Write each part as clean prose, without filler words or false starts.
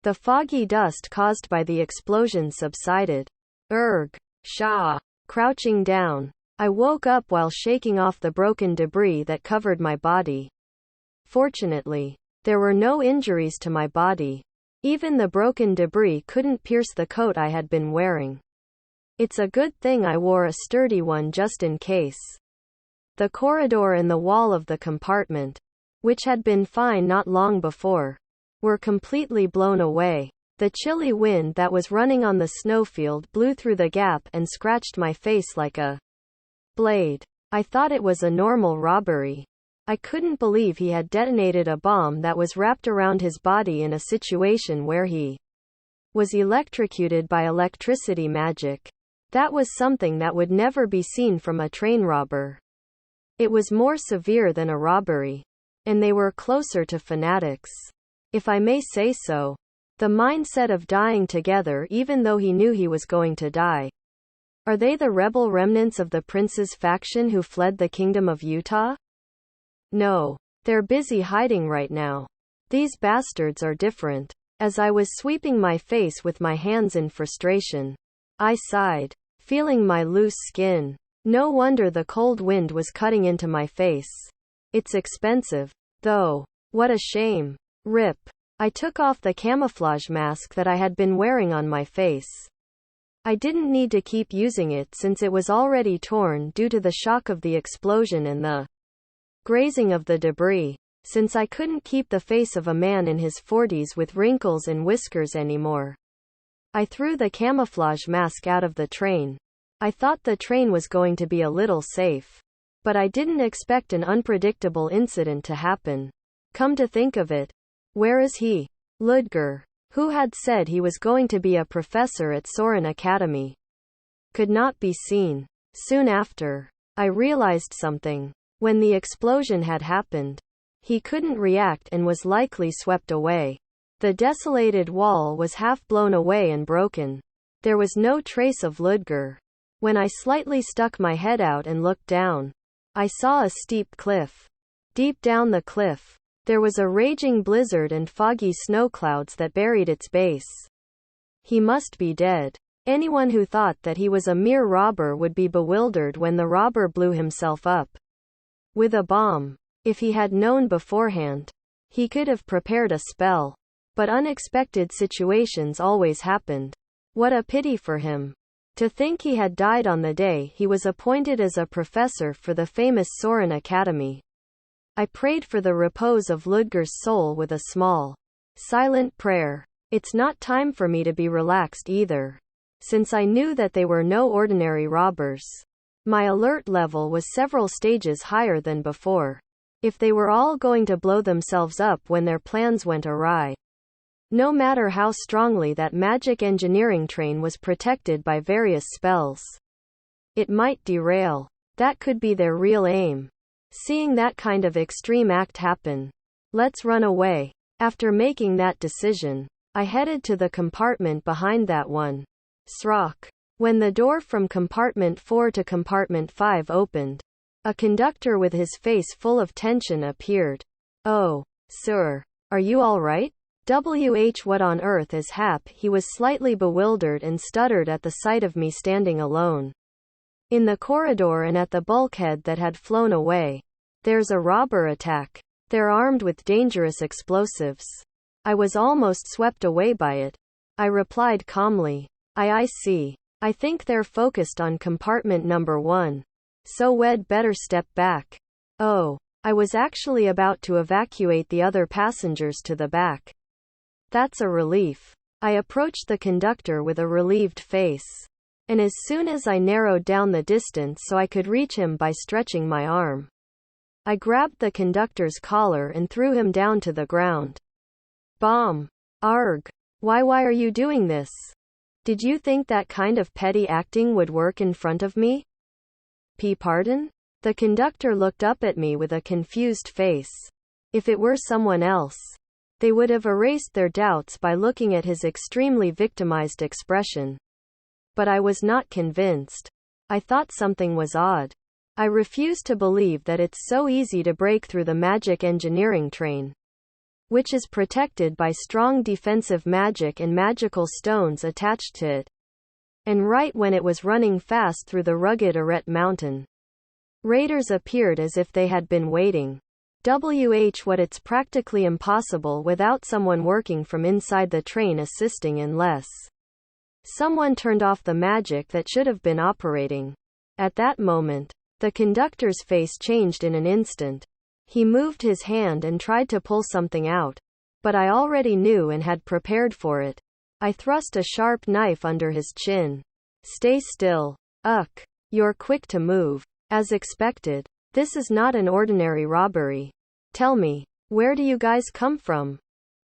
The foggy dust caused by the explosion subsided. Erg. Shah. Crouching down, I woke up while shaking off the broken debris that covered my body. Fortunately, there were no injuries to my body. Even the broken debris couldn't pierce the coat I had been wearing. It's a good thing I wore a sturdy one just in case. The corridor and the wall of the compartment, which had been fine not long before, were completely blown away. The chilly wind that was running on the snowfield blew through the gap and scratched my face like a blade. I thought it was a normal robbery. I couldn't believe he had detonated a bomb that was wrapped around his body in a situation where he was electrocuted by electricity magic. That was something that would never be seen from a train robber. It was more severe than a robbery. And they were closer to fanatics, if I may say so. The mindset of dying together even though he knew he was going to die. Are they the rebel remnants of the prince's faction who fled the kingdom of Utah? No. They're busy hiding right now. These bastards are different. As I was sweeping my face with my hands in frustration, I sighed, feeling my loose skin. No wonder the cold wind was cutting into my face. It's expensive, though. What a shame. Rip. I took off the camouflage mask that I had been wearing on my face. I didn't need to keep using it since it was already torn due to the shock of the explosion and the grazing of the debris, since I couldn't keep the face of a man in his 40s with wrinkles and whiskers anymore. I threw the camouflage mask out of the train. I thought the train was going to be a little safe. But I didn't expect an unpredictable incident to happen. Come to think of it, where is he? Ludger, who had said he was going to be a professor at Soren Academy, could not be seen. Soon after, I realized something. When the explosion had happened, he couldn't react and was likely swept away. The desolated wall was half blown away and broken. There was no trace of Ludger. When I slightly stuck my head out and looked down, I saw a steep cliff. Deep down the cliff, there was a raging blizzard and foggy snow clouds that buried its base. He must be dead. Anyone who thought that he was a mere robber would be bewildered when the robber blew himself up with a bomb. If he had known beforehand, he could have prepared a spell. But unexpected situations always happened. What a pity for him. To think he had died on the day he was appointed as a professor for the famous Soren Academy. I prayed for the repose of Ludger's soul with a small, silent prayer. It's not time for me to be relaxed either, since I knew that they were no ordinary robbers. My alert level was several stages higher than before. If they were all going to blow themselves up when their plans went awry. No matter how strongly that magic engineering train was protected by various spells, it might derail. That could be their real aim. Seeing that kind of extreme act happen. Let's run away. After making that decision, I headed to the compartment behind that one. Srock. When the door from compartment 4 to compartment 5 opened, a conductor with his face full of tension appeared. Oh, sir. Are you all right? What on earth is hap? He was slightly bewildered and stuttered at the sight of me standing alone in the corridor and at the bulkhead that had flown away. There's a robber attack. They're armed with dangerous explosives. I was almost swept away by it. I replied calmly. I see. I think they're focused on compartment number 1. So we'd better step back. Oh, I was actually about to evacuate the other passengers to the back. That's a relief. I approached the conductor with a relieved face. And as soon as I narrowed down the distance so I could reach him by stretching my arm, I grabbed the conductor's collar and threw him down to the ground. Bomb. Arg. Why are you doing this? Did you think that kind of petty acting would work in front of me? Pardon? The conductor looked up at me with a confused face. If it were someone else, they would have erased their doubts by looking at his extremely victimized expression. But I was not convinced. I thought something was odd. I refused to believe that it's so easy to break through the magic engineering train. which is protected by strong defensive magic and magical stones attached to it. And right when it was running fast through the rugged Arete mountain, raiders appeared as if they had been waiting. What it's practically impossible without someone working from inside the train assisting unless someone turned off the magic that should have been operating. At that moment, the conductor's face changed in an instant. He moved his hand and tried to pull something out. But I already knew and had prepared for it. I thrust a sharp knife under his chin. Stay still. Ugh. You're quick to move. As expected. This is not an ordinary robbery. Tell me, where do you guys come from?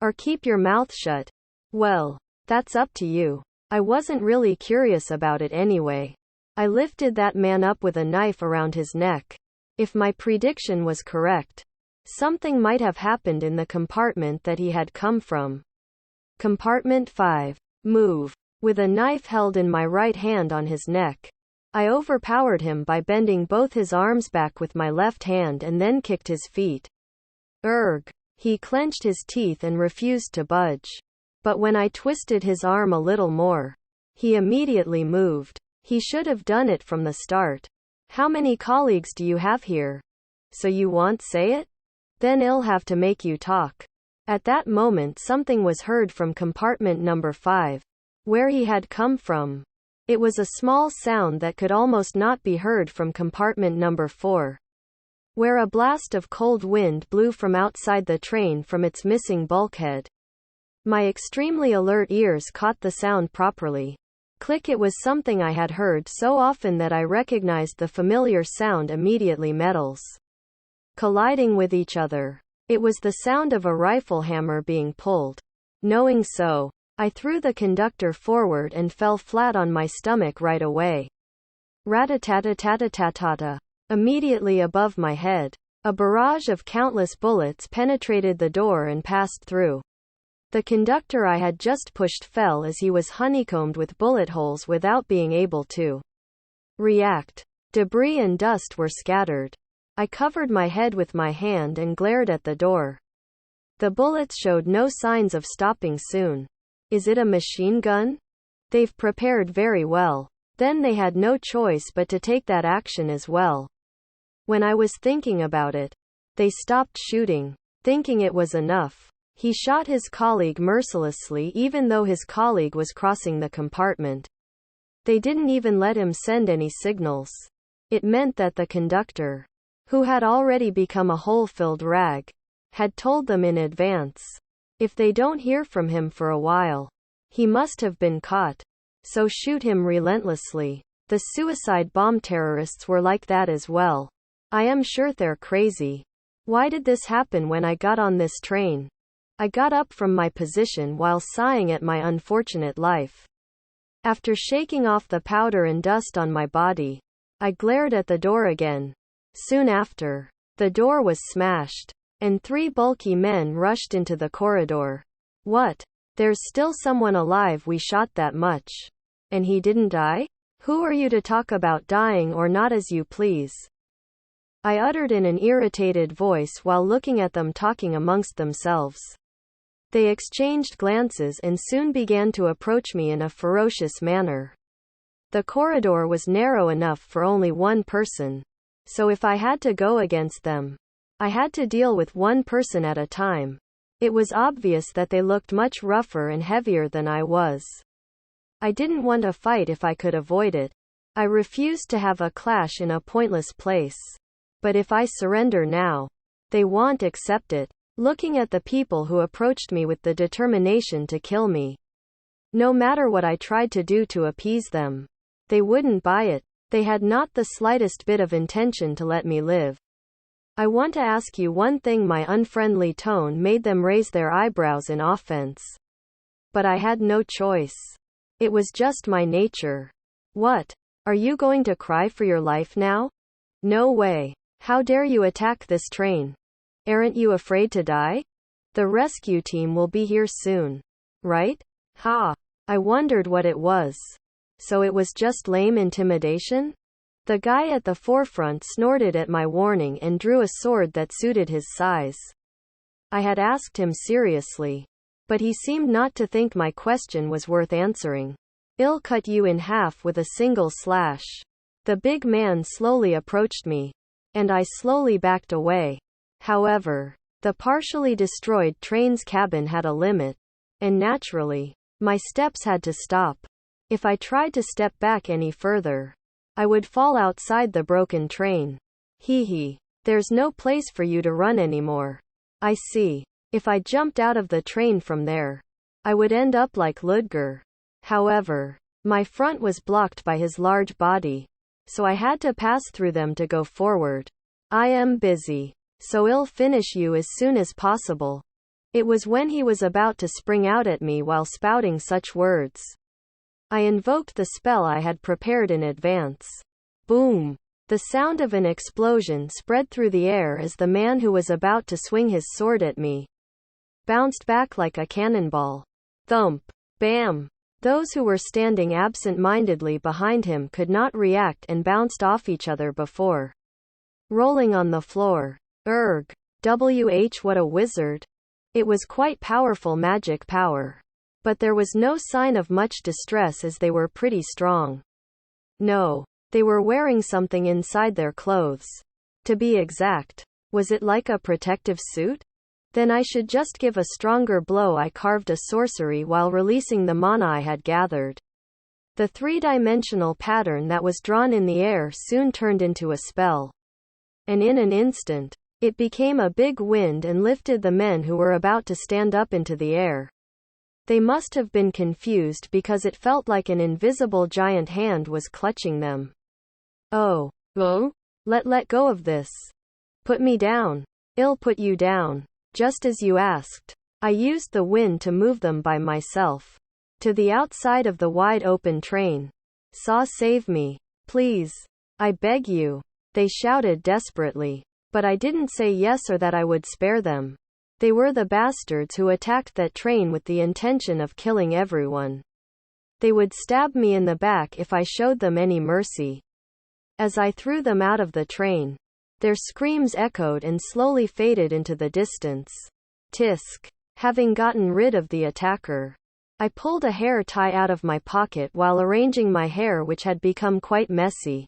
Or keep your mouth shut. Well, that's up to you. I wasn't really curious about it anyway. I lifted that man up with a knife around his neck. If my prediction was correct, something might have happened in the compartment that he had come from. Compartment 5. Move. With a knife held in my right hand on his neck, I overpowered him by bending both his arms back with my left hand and then kicked his feet. Erg. He clenched his teeth and refused to budge. But when I twisted his arm a little more, he immediately moved. He should have done it from the start. How many colleagues do you have here? So you won't say it? Then I'll have to make you talk. At that moment something was heard from compartment number 5, where he had come from. It was a small sound that could almost not be heard from compartment number 4, where a blast of cold wind blew from outside the train from its missing bulkhead. My extremely alert ears caught the sound properly. Click. It was something I had heard so often that I recognized the familiar sound immediately. Metals colliding with each other. It was the sound of a rifle hammer being pulled. Knowing so, I threw the conductor forward and fell flat on my stomach right away. Rat-a-tat-a-tat-a-tat-a. Immediately above my head, a barrage of countless bullets penetrated the door and passed through. The conductor I had just pushed fell as he was honeycombed with bullet holes without being able to react. Debris and dust were scattered. I covered my head with my hand and glared at the door. The bullets showed no signs of stopping soon. Is it a machine gun? They've prepared very well. Then they had no choice but to take that action as well. When I was thinking about it, they stopped shooting, thinking it was enough. He shot his colleague mercilessly even though his colleague was crossing the compartment. They didn't even let him send any signals. It meant that the conductor, who had already become a hole-filled rag, had told them in advance. If they don't hear from him for a while, he must have been caught. So shoot him relentlessly. The suicide bomb terrorists were like that as well. I am sure they're crazy. Why did this happen when I got on this train? I got up from my position while sighing at my unfortunate life. After shaking off the powder and dust on my body, I glared at the door again. Soon after, the door was smashed, and 3 bulky men rushed into the corridor. What? There's still someone alive we shot that much. And he didn't die? Who are you to talk about dying or not as you please? I uttered in an irritated voice while looking at them talking amongst themselves. They exchanged glances and soon began to approach me in a ferocious manner. The corridor was narrow enough for only one person. So if I had to go against them, I had to deal with one person at a time. It was obvious that they looked much rougher and heavier than I was. I didn't want a fight if I could avoid it. I refused to have a clash in a pointless place. But if I surrender now, they won't accept it. Looking at the people who approached me with the determination to kill me. No matter what I tried to do to appease them, they wouldn't buy it. They had not the slightest bit of intention to let me live. I want to ask you one thing. My unfriendly tone made them raise their eyebrows in offense. But I had no choice. It was just my nature. What? Are you going to cry for your life now? No way. How dare you attack this train? Aren't you afraid to die? The rescue team will be here soon. Right? Ha. I wondered what it was. So it was just lame intimidation? The guy at the forefront snorted at my warning and drew a sword that suited his size. I had asked him seriously. But he seemed not to think my question was worth answering. "I'll cut you in half with a single slash." The big man slowly approached me, and I slowly backed away. However, the partially destroyed train's cabin had a limit, and naturally, my steps had to stop. If I tried to step back any further, I would fall outside the broken train. Hee hee. There's no place for you to run anymore. I see. If I jumped out of the train from there, I would end up like Ludger. However, my front was blocked by his large body, so I had to pass through them to go forward. "I am busy, so I'll finish you as soon as possible." It was when he was about to spring out at me while spouting such words. I invoked the spell I had prepared in advance. Boom! The sound of an explosion spread through the air as the man who was about to swing his sword at me bounced back like a cannonball. Thump! Bam! Those who were standing absent-mindedly behind him could not react and bounced off each other before rolling on the floor. Erg! What a wizard! It was quite powerful magic power. But there was no sign of much distress as they were pretty strong. No. They were wearing something inside their clothes. To be exact. Was it like a protective suit? Then I should just give a stronger blow. I carved a sorcery while releasing the mana I had gathered. The three-dimensional pattern that was drawn in the air soon turned into a spell. And in an instant, it became a big wind and lifted the men who were about to stand up into the air. They must have been confused because it felt like an invisible giant hand was clutching them. Oh. Let go of this. Put me down. I'll put you down. Just as you asked. I used the wind to move them by myself to the outside of the wide open train. "Saw, save me. Please. I beg you." They shouted desperately. But I didn't say yes or that I would spare them. They were the bastards who attacked that train with the intention of killing everyone. They would stab me in the back if I showed them any mercy. As I threw them out of the train, their screams echoed and slowly faded into the distance. Tisk. Having gotten rid of the attacker, I pulled a hair tie out of my pocket while arranging my hair, which had become quite messy.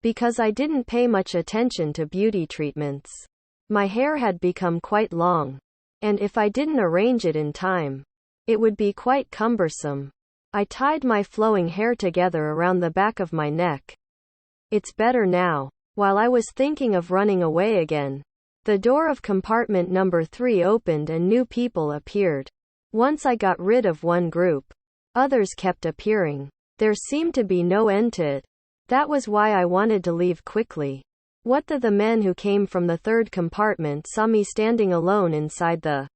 Because I didn't pay much attention to beauty treatments, my hair had become quite long. And if I didn't arrange it in time, it would be quite cumbersome. I tied my flowing hair together around the back of my neck. It's better now. While I was thinking of running away again, the door of compartment number 3 opened and new people appeared. Once I got rid of one group, others kept appearing. There seemed to be no end to it. That was why I wanted to leave quickly. The men who came from the third compartment saw me standing alone inside the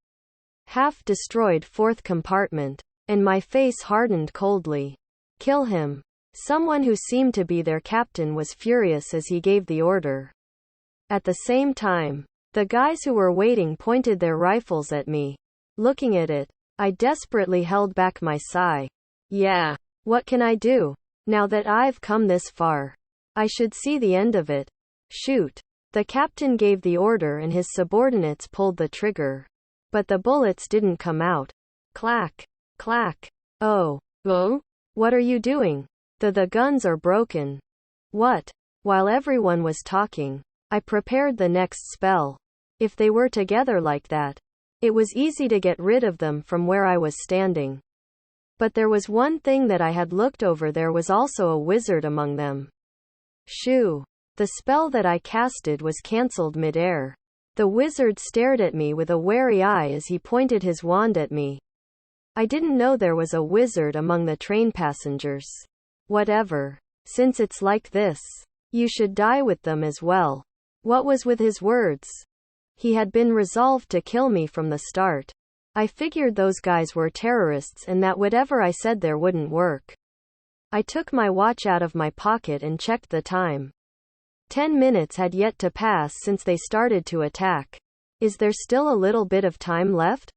half-destroyed fourth compartment, and my face hardened coldly. "Kill him." Someone who seemed to be their captain was furious as he gave the order. At the same time, the guys who were waiting pointed their rifles at me. Looking at it, I desperately held back my sigh. Yeah, what can I do? Now that I've come this far, I should see the end of it. Shoot. The captain gave the order and his subordinates pulled the trigger. But the bullets didn't come out. Clack. Clack. Oh. What are you doing? The guns are broken. What? While everyone was talking, I prepared the next spell. If they were together like that, it was easy to get rid of them from where I was standing. But there was one thing that I had looked over. There was also a wizard among them. Shoo. The spell that I casted was cancelled mid-air. The wizard stared at me with a wary eye as he pointed his wand at me. I didn't know there was a wizard among the train passengers. Whatever. Since it's like this, you should die with them as well. What was with his words? He had been resolved to kill me from the start. I figured those guys were terrorists and that whatever I said there wouldn't work. I took my watch out of my pocket and checked the time. 10 minutes had yet to pass since they started to attack. Is there still a little bit of time left?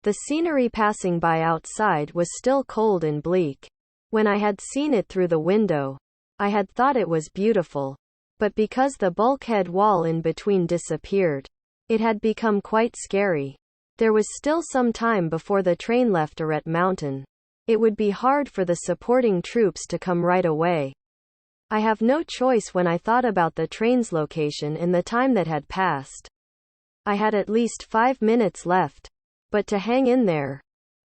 The scenery passing by outside was still cold and bleak. When I had seen it through the window, I had thought it was beautiful. But because the bulkhead wall in between disappeared, it had become quite scary. There was still some time before the train left Arret Mountain. It would be hard for the supporting troops to come right away. I have no choice when I thought about the train's location in the time that had passed. I had at least 5 minutes left. But to hang in there,